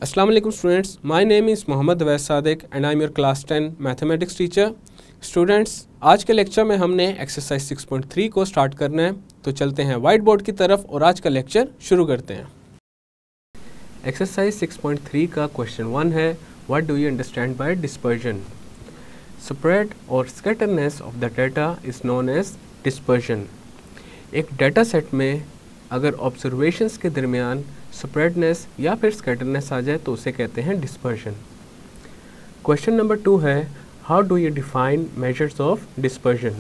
Assalamu alaikum students, my name is Mohammad Awais Sadiq and I am your class 10 mathematics teacher. Students, आज के lecture में हमने exercise 6.3 को start करना है, तो चलते हैं वाइट बोर्ड की तरफ और आज का लेक्चर शुरू करते हैं। एक्सरसाइज 6.3 का क्वेश्चन 1 है, what do you understand by dispersion? Spread और scatterness of the data is known as dispersion. एक डाटा सेट में अगर ऑब्जर्वेशंस के दरमियान स्प्रेडनेस या फिर स्कैटरनेस आ जाए तो उसे कहते हैं डिस्पर्जन। क्वेश्चन नंबर 2 है, how do you define measures of dispersion?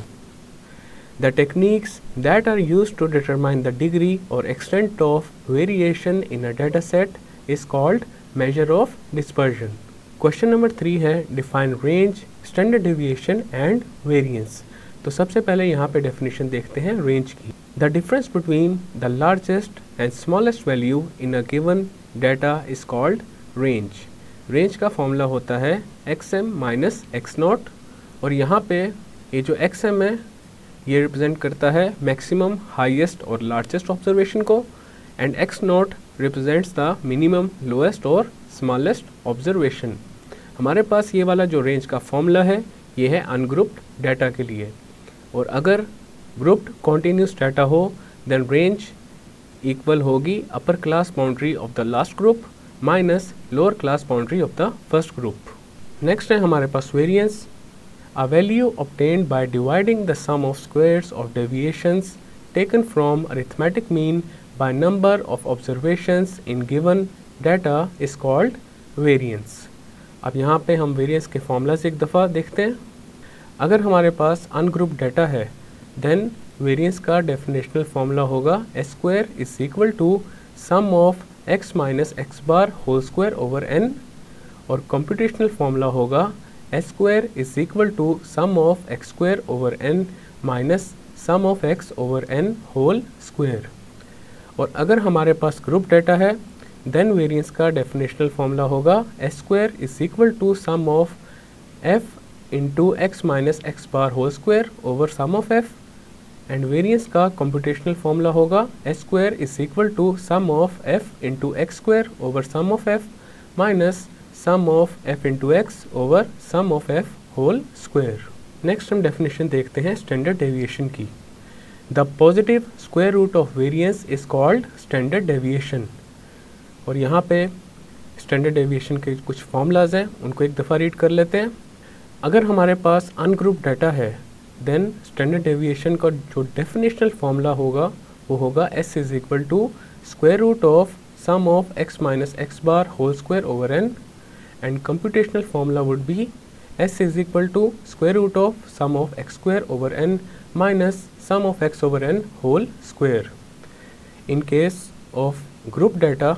The techniques that are used to determine the degree और extent of variation in a data set is called measure of dispersion. Question number 3 है, define range, standard deviation and variance. तो सबसे पहले यहाँ पे definition देखते हैं range की। The difference between the largest and smallest value in a given data is called range. Range का फॉर्मूला होता है xm माइनस x0 और यहाँ पे ये जो xm है ये रिप्रेजेंट करता है मैक्सिमम, हाईएस्ट और लार्जेस्ट ऑब्जर्वेशन को, and x0 represents the minimum, lowest और स्मॉलेस्ट ऑब्जर्वेशन। हमारे पास ये वाला जो रेंज का फॉर्मूला है ये है अनग्रुप्ड डाटा के लिए, और अगर ग्रुप्ड कॉन्टिन्यूस डाटा हो देन रेंज इक्वल होगी upper class boundary of the last group minus lower class boundary of the first group. Next है हमारे पास variance, a value obtained by dividing the sum of squares of deviations taken from arithmetic mean by number of observations in given data is called variance. अब यहाँ पे हम variance के formulas एक दफ़ा देखते हैं। अगर हमारे पास अनग्रुप्ड डाटा है देन वेरिएंस का डेफिनेशनल फॉर्मूला होगा S square is equal to sum of X minus X bar whole square over N, और कंप्यूटेशनल फॉर्मूला होगा S square is equal to sum of X square over N minus sum of X over N whole square. और अगर हमारे पास group data है then variance का definitional formula होगा S square is equal to sum of F into X minus X bar whole square over sum of F, and variance का computational formula होगा S square is equal to sum of F into X square over sum of F minus sum of F into X over sum of F whole square. Next हम definition देखते हैं standard deviation की। The positive square root of variance is called standard deviation. और यहाँ पे standard deviation के कुछ formulas हैं, उनको एक दफ़ा रीड कर लेते हैं। अगर हमारे पास अनग्रुप डाटा है देन स्टैंडर्ड डेविएशन का जो डेफिनेशनल फॉर्मूला होगा वो होगा S is equal to square root of sum of X minus X bar whole square over N, and computational formula would be S is equal to square root of sum of X square over N minus sum of X over N whole square. In case of group data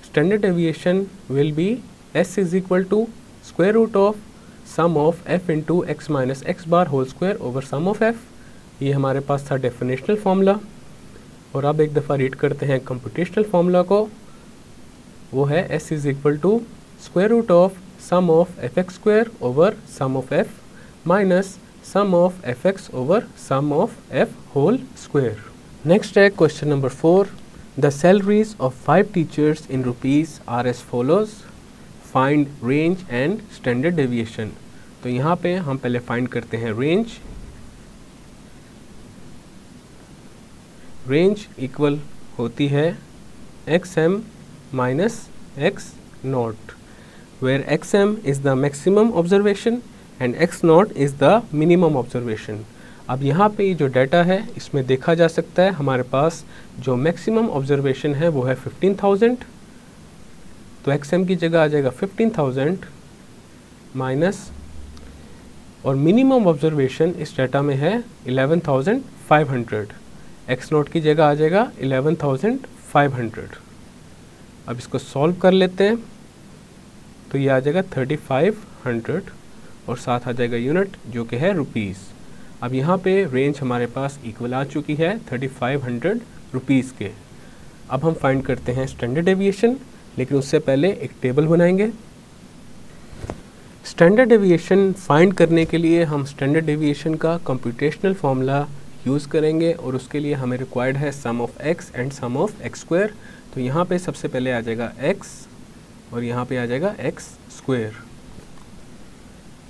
standard deviation will B S is equal to square root of sum of F into X minus X bar whole square over sum of F. ये हमारे पास था definitional formula, और अब एक दफ़ा read करते हैं computational formula को। वो है S is equal to square root of sum of F X square over sum of F minus sum of F X over sum of F whole square. Next है question number 4, the salaries of 5 teachers in rupees are as follows, find range and standard deviation. तो यहाँ पे हम पहले find करते हैं range. Range equal होती है xm minus x0, where xm is the maximum observation and x0 is the minimum observation. अब यहाँ पे ये जो डाटा है इसमें देखा जा सकता है हमारे पास जो मैक्सिमम ऑब्जर्वेशन है वो है 15,000, तो xm की जगह आ जाएगा 15,000 माइनस, और मिनिमम ऑब्जर्वेशन इस डाटा में है 11,500, x0 की जगह आ जाएगा 11,500। अब इसको सॉल्व कर लेते हैं तो ये आ जाएगा 3,500 और साथ आ जाएगा यूनिट जो कि है रुपीज़। अब यहाँ पे रेंज हमारे पास इक्वल आ चुकी है 3,500 रुपीज़ के। अब हम फाइंड करते हैं स्टैंडर्ड डेविएशन, लेकिन उससे पहले एक टेबल बनाएंगे। स्टैंडर्ड डेविएशन फाइंड करने के लिए हम स्टैंडर्ड डेविएशन का कंप्यूटेशनल फॉर्मूला यूज़ करेंगे, और उसके लिए हमें रिक्वायर्ड है sum of X and sum of X square. तो यहाँ पे सबसे पहले आ जाएगा x और यहाँ पे आ जाएगा एक्स स्क्वायर।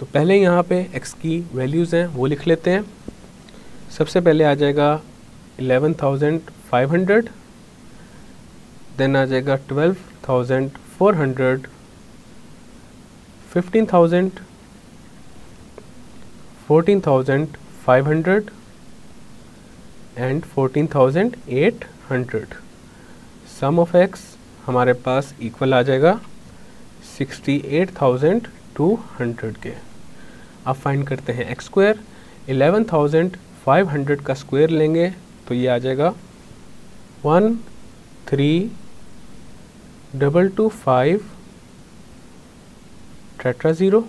तो पहले यहाँ पे x की वैल्यूज़ हैं वो लिख लेते हैं। सबसे पहले आ जाएगा 11,500, देन आ जाएगा 12,400, 15,000, 14,500 एंड 14,800। सम ऑफ x हमारे पास इक्वल आ जाएगा 68,200 के। अब फाइंड करते हैं एक्स स्क्वायर। 11,500 का स्क्वायर लेंगे तो ये आ जाएगा 13,225 टेट्रा 0।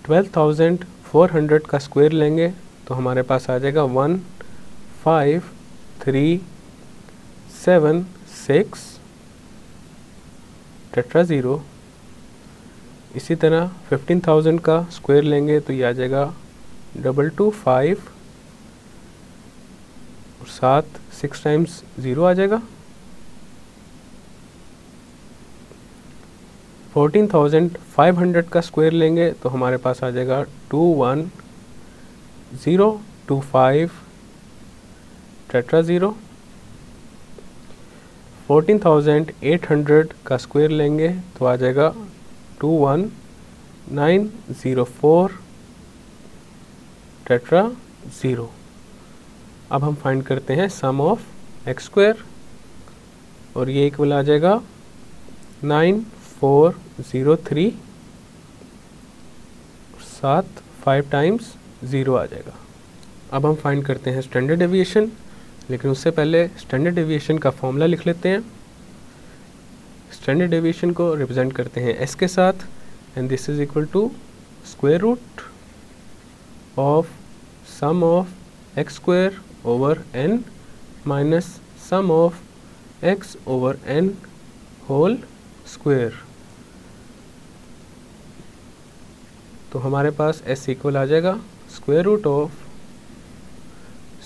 12,400 का स्क्वायर लेंगे तो हमारे पास आ जाएगा 15,376 टेट्रा 0। इसी तरह 15,000 का स्क्वायर लेंगे तो ये आ जाएगा 225 और साथ 6 टाइम्स 0 आ जाएगा। 14,500 का स्क्वायर लेंगे तो हमारे पास आ जाएगा 21,025 टेट्रा 0। 14,800 का स्क्वायर लेंगे तो आ जाएगा 21,904 टेट्रा 0। अब हम फाइंड करते हैं सम ऑफ एक्स स्क्वायर और ये इक्वल आ जाएगा 9,403 साथ 5 टाइम्स 0 आ जाएगा। अब हम फाइंड करते हैं स्टैंडर्ड डेविएशन, लेकिन उससे पहले स्टैंडर्ड डेविएशन का फॉर्मूला लिख लेते हैं। स्टैंडर्ड डेविएशन को रिप्रेजेंट करते हैं s के साथ and this is equal to square root of sum of X square over n minus sum of x over n whole square. तो हमारे पास s इक्वल आ जाएगा square root of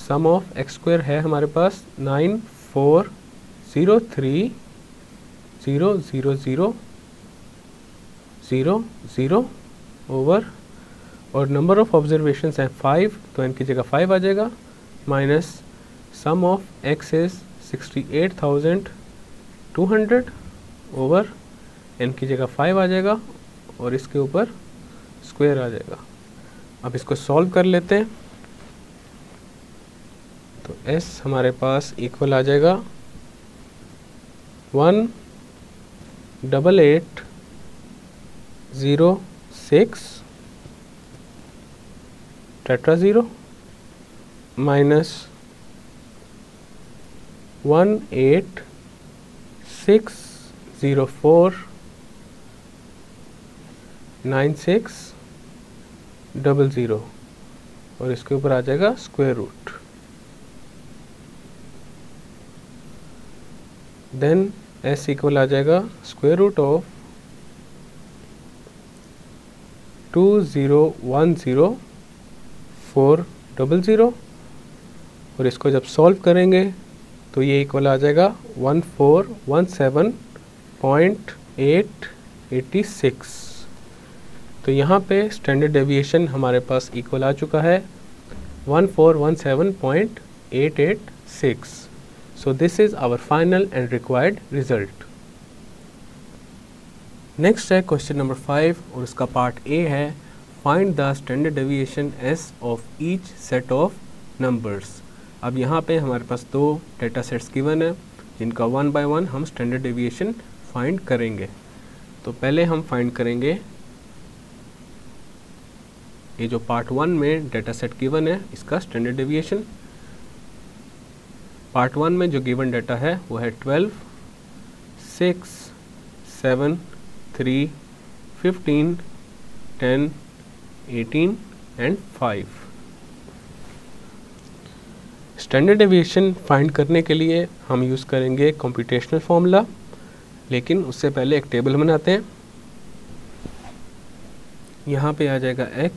sum of X square है हमारे पास 9,403,000,000 over और number of observations हैं 5 तो n की जगह 5 आ जाएगा minus sum of x is 68,200 over n की जगह 5 आ जाएगा और इसके ऊपर स्क्वायर आ जाएगा। अब इसको सॉल्व कर लेते हैं तो s हमारे पास इक्वल आ जाएगा 188,06 टेट्रा 0 माइनस 186,04,96,00 और इसके ऊपर आ जाएगा square root. Then s equal आ जाएगा स्क्वायर रूट ऑफ 2010400 और इसको जब सॉल्व करेंगे तो ये इक्वल आ जाएगा 1417.886। तो यहाँ पे स्टैंडर्ड डेविएशन हमारे पास इक्वल आ चुका है 1417.886। So this is our final and required result. Next है क्वेश्चन नंबर 5 और उसका पार्ट A है find the standard deviation S of each set of numbers। अब यहाँ पे हमारे पास दो डेटा सेट्स गिवन है जिनका 1 by 1 हम स्टैंडर्ड डेविएशन फाइंड करेंगे। तो पहले हम फाइंड करेंगे ये जो पार्ट 1 में डेटा सेट गिवन है इसका स्टैंडर्ड डेविएशन। पार्ट 1 में जो गिवन डाटा है वो है 12, 6, 7, 3, 15, 10, 18 एंड 5। स्टैंडर्ड डेविएशन फाइंड करने के लिए हम यूज़ करेंगे कंप्यूटेशनल फॉर्मूला, लेकिन उससे पहले एक टेबल बनाते हैं। यहाँ पे आ जाएगा x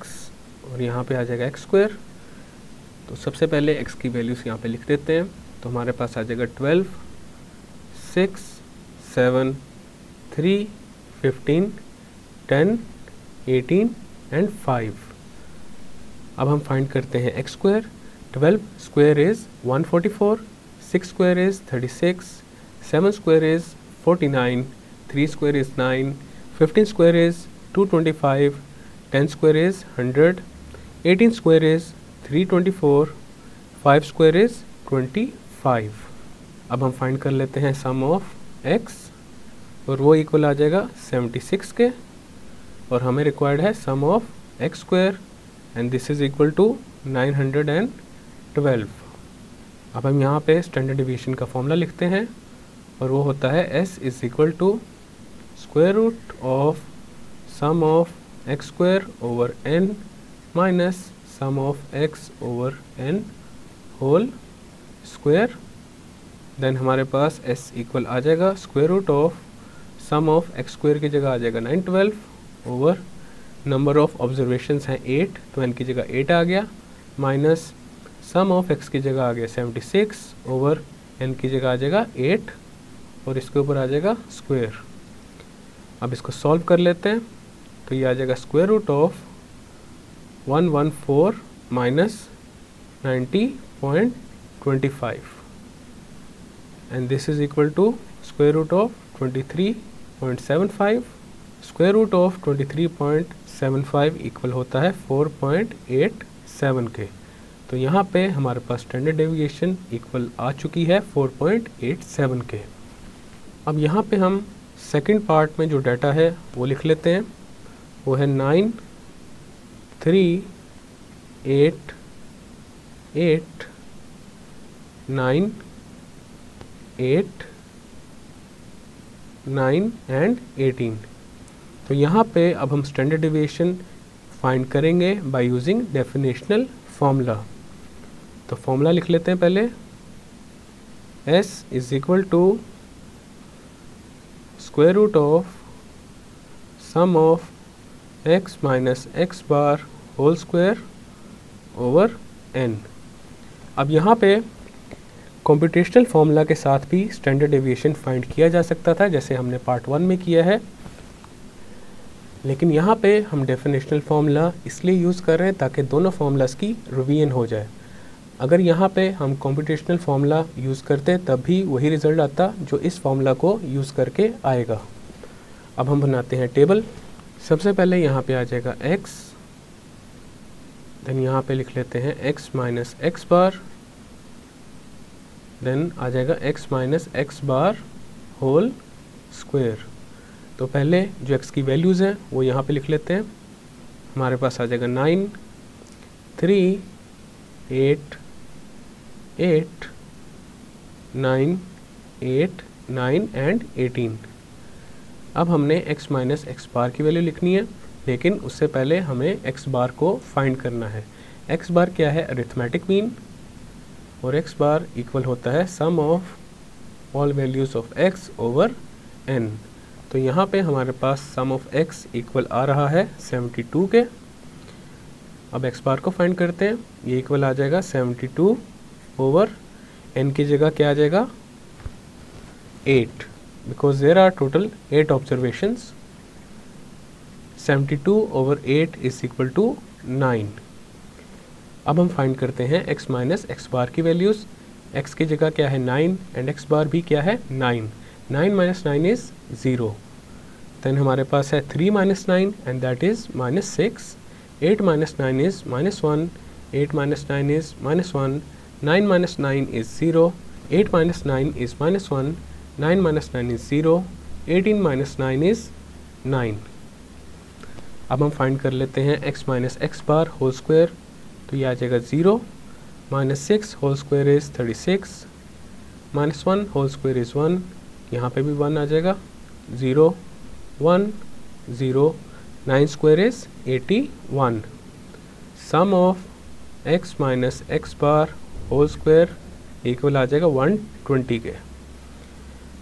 और यहाँ पे आ जाएगा एक्स स्क्वायर। तो सबसे पहले x की वैल्यूज़ यहाँ पे लिख देते हैं। तो हमारे पास आ जाएगा 12, 6, 7, 3, 15, 10, 18 एंड 5। अब हम फाइंड करते हैं x square. 12 square is 144, 6 square is 36, 7 square is 49, 3 square is 9, 15 square is 225, 10 square is 100, 18 square is 324, 5 square is 25। अब हम फाइंड कर लेते हैं सम ऑफ एक्स और वो इक्वल आ जाएगा 76 के, और हमें रिक्वायर्ड है sum of X square and this is equal to 912। अब हम यहाँ पे स्टैंडर्ड डिवीजन का फॉर्मूला लिखते हैं और वो होता है s is equal to square root of sum of X square over n minus sum of x over n whole square. Then हमारे पास s इक्वल आ जाएगा square root of sum of X square की जगह आ जाएगा 912 over number of observations हैं 8, तो n की जगह 8 आ गया, माइनस सम ऑफ x की जगह आ गया 76 ओवर n की जगह आ जाएगा 8 और इसके ऊपर आ जाएगा स्क्वायर। अब इसको सॉल्व कर लेते हैं, तो ये आ जाएगा square root of 114 minus 90.25 and this is equal to square root of 23.75। Square root of 23.75 equal होता है 4.87 के। तो यहाँ पे हमारे पास स्टैंडर्ड डेविएशन इक्वल आ चुकी है 4.87 के। अब यहाँ पे हम सेकंड पार्ट में जो डाटा है वो लिख लेते हैं। वो है 9, 3, 8, 8, 9, 8, 9 एंड 18। तो यहाँ पे अब हम स्टैंडर्ड डेविएशन फाइंड करेंगे बाय यूजिंग डेफिनेशनल फॉर्मूला। तो फॉर्मूला लिख लेते हैं पहले। s is equal to square root of sum of x minus X bar whole square over n। अब यहाँ पे कॉम्पिटिशनल फॉर्मूला के साथ भी स्टैंडर्ड डेविएशन फाइंड किया जा सकता था, जैसे हमने पार्ट 1 में किया है, लेकिन यहाँ पे हम डेफिनेशनल फार्मूला इसलिए यूज़ कर रहे हैं ताकि दोनों फार्मूलाज की रिवीजन हो जाए। अगर यहाँ पे हम कॉम्पिटिशनल फार्मूला यूज़ करते तब भी वही रिज़ल्ट आता जो इस फार्मूला को यूज़ करके आएगा। अब हम बनाते हैं टेबल। सबसे पहले यहाँ पे आ जाएगा x, देन यहाँ पे लिख लेते हैं x minus X bar, then आ जाएगा x minus X bar whole square. तो पहले जो x की वैल्यूज़ हैं वो यहाँ पे लिख लेते हैं। हमारे पास आ जाएगा 9, 3, 8, 8, 9, 8, 9 एंड 18। अब हमने x माइनस एक्स बार की वैल्यू लिखनी है, लेकिन उससे पहले हमें x बार को फाइंड करना है। x बार क्या है? अरिथमेटिक मीन, और x बार इक्वल होता है sum of all values of x over n। तो यहाँ पे हमारे पास सम ऑफ x इक्वल आ रहा है 72 के। अब x बार को फाइंड करते हैं। ये इक्वल आ जाएगा 72 ओवर n की जगह क्या आ जाएगा 8, because there are total 8 observations. 72 over 8 is equal to 9। अब हम फाइंड करते हैं x माइनस एक्स बार की वैल्यूज़। x की जगह क्या है 9 एंड x बार भी क्या है 9। 9 माइनस 9 इज़ 0। देन हमारे पास है 3 minus 9 and that is minus 6। 8 minus 9 is minus 1। 8 minus 9 is minus 1। 9 minus 9 is 0। 8 minus 9 is minus 1। 9 minus 9 is 0। 18 minus 9 is 9। अब हम फाइंड कर लेते हैं x minus X bar whole square. तो ये आ जाएगा 0 minus 6 whole square is 36, minus 1 whole square is 1, यहाँ पे भी 1 आ जाएगा। 0 1 0, 9 square is 81। Sum of x minus X bar whole square equal आ जाएगा 120 के।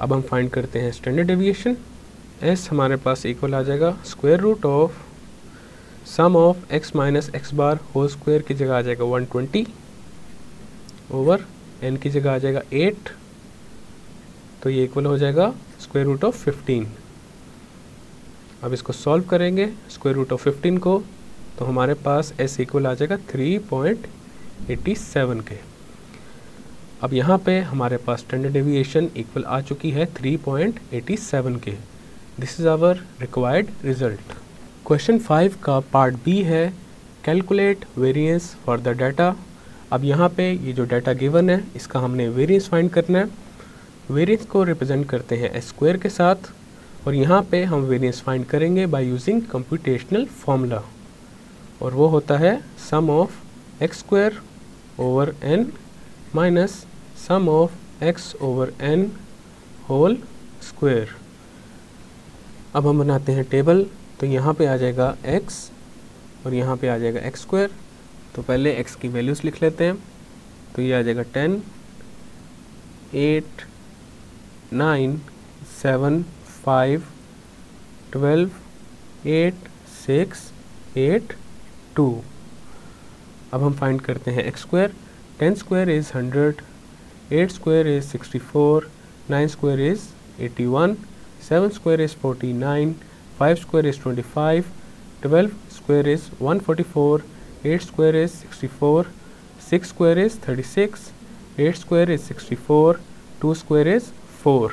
अब हम फाइंड करते हैं स्टैंडर्ड डेविएशन। s हमारे पास इक्वल आ जाएगा square root of sum of x minus X bar whole square की जगह आ जाएगा 120 ओवर n की जगह आ जाएगा 8, तो ये इक्वल हो जाएगा स्क्वायर रूट ऑफ 15। अब इसको सॉल्व करेंगे स्क्वायर रूट ऑफ 15 को, तो हमारे पास s इक्वल आ जाएगा 3.87 के। अब यहाँ पे हमारे पास स्टैंडर्ड डेविएशन इक्वल आ चुकी है 3.87 के। This is our required result. Question 5 का पार्ट बी है calculate variance for the data. अब यहाँ पे ये जो डाटा गिवन है इसका हमने वेरिएंस फाइंड करना है। वेरिएंस को रिप्रेजेंट करते हैं s स्क्वायर के साथ, और यहाँ पे हम वेरिएंस फाइंड करेंगे बाय यूजिंग कंप्यूटेशनल फॉर्मूला, और वो होता है sum of x square over n minus sum of x over n whole square. अब हम बनाते हैं टेबल, तो यहाँ पे आ जाएगा x और यहाँ पे आ जाएगा x स्क्वायर। तो पहले x की वैल्यूज़ लिख लेते हैं, तो ये आ जाएगा 10, 8, 9, 7, 5, 12, 8, 6, 8, 2। अब हम फाइंड करते हैं x square. 10 square is 100, 8 square is 64, 9 square is 81, 7 square is 49, 5 square is 25, 12 square is 144, 8 square is 64, 6 square is 36, 8 square is 64, 2 square is 4।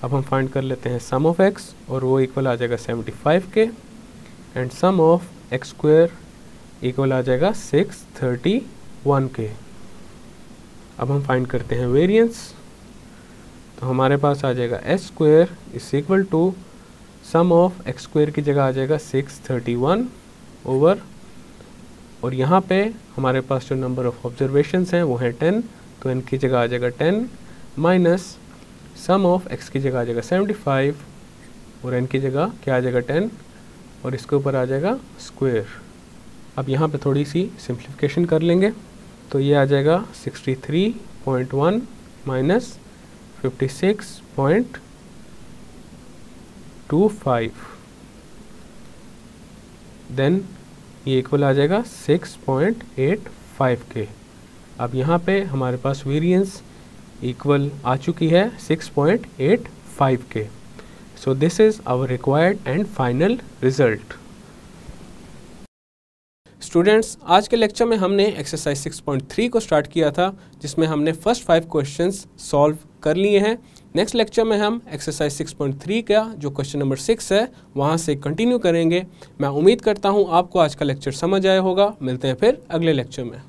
अब हम फाइंड कर लेते हैं सम ऑफ x, और वो इक्वल आ जाएगा 75 के, and sum of x square equal आ जाएगा 631 के। अब हम फाइंड करते हैं वेरिएंस, तो हमारे पास आ जाएगा s square is equal to sum of x square की जगह आ जाएगा 631 ओवर, और यहाँ पे हमारे पास जो नंबर ऑफ ऑब्जर्वेशंस हैं वो है 10, तो n की जगह आ जाएगा 10 माइनस सम ऑफ x की जगह आ जाएगा 75 और n की जगह क्या आ जाएगा 10, और इसके ऊपर आ जाएगा स्क्वायर। अब यहाँ पे थोड़ी सी सिंप्लीफिकेशन कर लेंगे, तो ये आ जाएगा 63.1 माइनस 56.25, देन ये इक्वल आ जाएगा 6.85 के। अब यहाँ पे हमारे पास वेरिएंस इक्वल आ चुकी है 6.85 के। So this is our required and final result. Students, आज के लेक्चर में हमने एक्सरसाइज 6.3 को स्टार्ट किया था, जिसमें हमने फर्स्ट 5 क्वेश्चंस सॉल्व कर लिए हैं। नेक्स्ट लेक्चर में हम एक्सरसाइज 6.3 का जो क्वेश्चन नंबर 6 है वहाँ से कंटिन्यू करेंगे। मैं उम्मीद करता हूँ आपको आज का लेक्चर समझ आया होगा। मिलते हैं फिर अगले लेक्चर में।